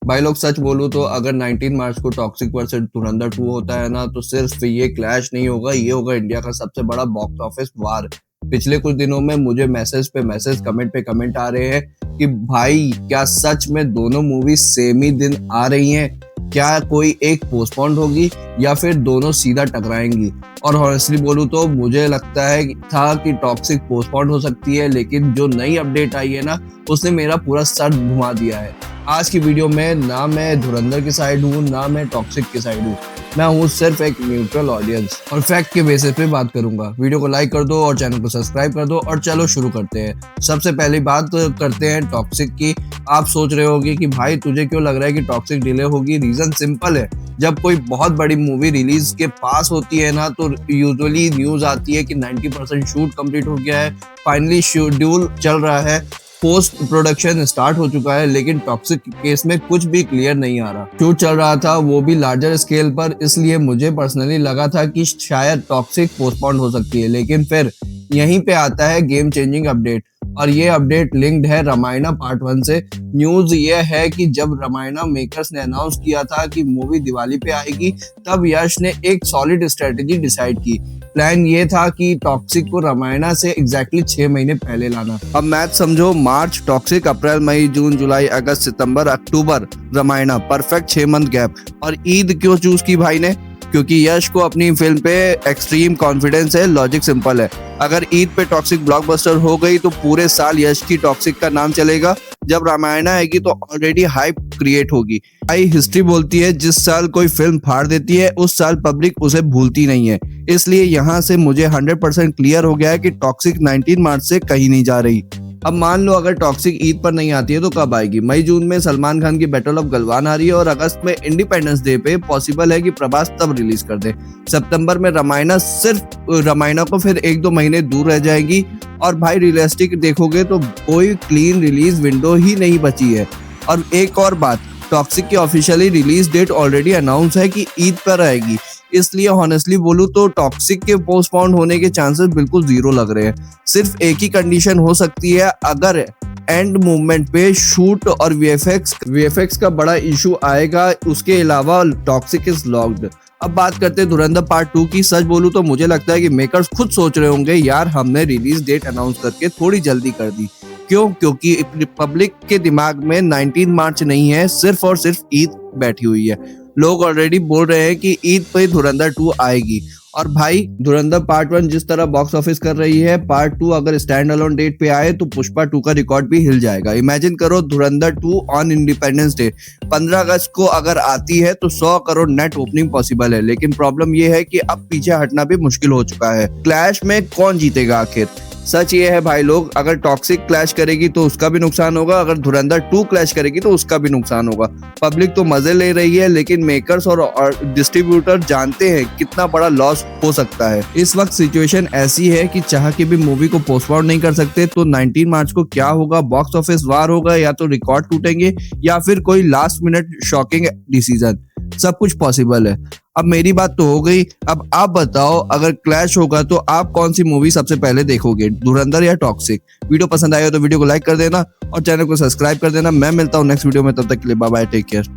भाई लोग सच बोलूं तो अगर 19 मार्च को टॉक्सिक वर्सेस धुरंधर 2 होता है ना, तो सिर्फ ये क्लैश नहीं होगा, ये होगा इंडिया का सबसे बड़ा बॉक्स ऑफिस वार। पिछले कुछ दिनों में मुझे मैसेज पे मैसेज, कमेंट पे कमेंट आ रहे हैं कि भाई क्या सच में दोनों मूवी सेम ही दिन आ रही हैं? क्या कोई एक पोस्टपोन्ड होगी या फिर दोनों सीधा टकराएंगी? और हॉनेस्टली बोलूं तो मुझे लगता है था कि टॉक्सिक पोस्टपोन्ड हो सकती है, लेकिन जो नई अपडेट आई है ना, उसने मेरा पूरा सर घुमा दिया है। आज की वीडियो में ना मैं धुरंधर की साइड हूँ, ना मैं टॉक्सिक की साइड हूँ। मैं हूँ सिर्फ एक न्यूट्रल ऑडियंस और फैक्ट के बेसिस पे बात करूंगा। वीडियो को लाइक कर दो और चैनल को सब्सक्राइब कर दो और चलो शुरू करते हैं। सबसे पहली बात करते हैं टॉक्सिक की। आप सोच रहे होगे कि भाई तुझे क्यों लग रहा है कि टॉक्सिक डिले होगी? रीजन सिंपल है, जब कोई बहुत बड़ी मूवी रिलीज के पास होती है ना, तो यूजुअली न्यूज आती है कि 90% शूट कंप्लीट हो गया है, फाइनली शेड्यूल चल रहा है, पोस्ट प्रोडक्शन स्टार्ट हो चुका है। लेकिन टॉक्सिक केस में कुछ भी क्लियर नहीं आ रहा। शूट चल रहा था वो भी लार्जर स्केल पर, इसलिए मुझे पर्सनली लगा था कि शायद टॉक्सिक पोस्टपोन्ड हो सकती है। लेकिन फिर यहीं पे आता है गेम चेंजिंग अपडेट, और ये अपडेट लिंक्ड है रामायणा पार्ट 1 से। न्यूज ये है कि जब रामायणा मेकर्स ने अनाउंस किया था कि मूवी दिवाली पे आएगी, तब यश ने एक सॉलिड स्ट्रेटेजी डिसाइड की। प्लान ये था कि टॉक्सिक को रामायणा से एग्जैक्टली 6 महीने पहले लाना। अब मैच समझो, मार्च टॉक्सिक, अप्रैल मई जून जुलाई अगस्त सितंबर अक्टूबर रामायणा, परफेक्ट 6 मंथ गैप। और ईद क्यों चूज की भाई ने? क्योंकि यश को अपनी फिल्म पे एक्सट्रीम कॉन्फिडेंस है। लॉजिक सिंपल है, अगर ईद पे टॉक्सिक ब्लॉकबस्टर हो गई तो पूरे साल यश की टॉक्सिक का नाम चलेगा। जब रामायण आएगी तो ऑलरेडी हाइप क्रिएट होगी। भाई हिस्ट्री बोलती है, जिस साल कोई फिल्म फाड़ देती है उस साल पब्लिक उसे भूलती नहीं है। इसलिए यहाँ से मुझे 100% क्लियर हो गया है कि टॉक्सिक 19 मार्च से कहीं नहीं जा रही। अब मान लो अगर टॉक्सिक ईद पर नहीं आती है तो कब आएगी? मई जून में सलमान खान की बैटल ऑफ गलवान आ रही है, और अगस्त में इंडिपेंडेंस डे पे पॉसिबल है कि प्रभास तब रिलीज कर दे। सितंबर में रामायणा, सिर्फ रामायणा को फिर 1-2 महीने दूर रह जाएगी। और भाई रियलिस्टिक देखोगे तो कोई क्लीन रिलीज विंडो ही नहीं बची है। और एक और बात, टॉक्सिक की officially release date already announce है कि ईद पर आएगी। इसलिए हॉनेस्टली बोलूं तो टॉक्सिक के पोस्टपोन्ड होने के चांसेस बिल्कुल जीरो लग रहे हैं। सिर्फ एक ही कंडीशन हो सकती है, अगर एंड मूवमेंट पे शूट और वीएफएक्स का बड़ा इशू आएगा, उसके अलावा टॉक्सिक इज लॉक्ड। अब बात करते हैं धुरंधर पार्ट 2 की। सच बोलूं तो मुझे लगता है कि मेकर्स खुद सोच रहे होंगे, यार हमने रिलीज डेट अनाउंस करके थोड़ी जल्दी कर दी। क्यों? क्योंकि पब्लिक के दिमाग में 19 मार्च नहीं है, सिर्फ और सिर्फ ईद बैठी हुई है। लोग ऑलरेडी बोल रहे हैं कि ईद पे धुरंधर 2 आएगी। और भाई धुरंधर पार्ट 1 जिस तरह बॉक्स ऑफिस कर रही है, पार्ट 2 अगर स्टैंड अलोन डेट पे आए तो पुष्पा 2 का रिकॉर्ड भी हिल जाएगा। इमेजिन करो, धुरंधर 2 ऑन इंडिपेंडेंस डे 15 अगस्त को अगर आती है तो 100 करोड़ नेट ओपनिंग पॉसिबल है। लेकिन प्रॉब्लम ये है कि अब पीछे हटना भी मुश्किल हो चुका है। क्लैश में कौन जीतेगा आखिर? सच ये है भाई लोग, अगर टॉक्सिक क्लैश करेगी तो उसका भी नुकसान होगा, अगर धुरंधर 2 क्लैश करेगी तो उसका भी नुकसान होगा। पब्लिक तो मजे ले रही है, लेकिन मेकर्स और डिस्ट्रीब्यूटर जानते हैं कितना बड़ा लॉस हो सकता है। इस वक्त सिचुएशन ऐसी है कि चाह के भी मूवी को पोस्टपोन नहीं कर सकते। तो 19 मार्च को क्या होगा? बॉक्स ऑफिस वार होगा, या तो रिकॉर्ड टूटेंगे, या फिर कोई लास्ट मिनट शॉकिंग डिसीजन। सब कुछ पॉसिबल है। अब मेरी बात तो हो गई, अब आप बताओ, अगर क्लैश होगा तो आप कौन सी मूवी सबसे पहले देखोगे, धुरंधर या टॉक्सिक? वीडियो पसंद आया तो वीडियो को लाइक कर देना और चैनल को सब्सक्राइब कर देना। मैं मिलता हूँ नेक्स्ट वीडियो में, तब तक के लिए बाय बाय, टेक केयर।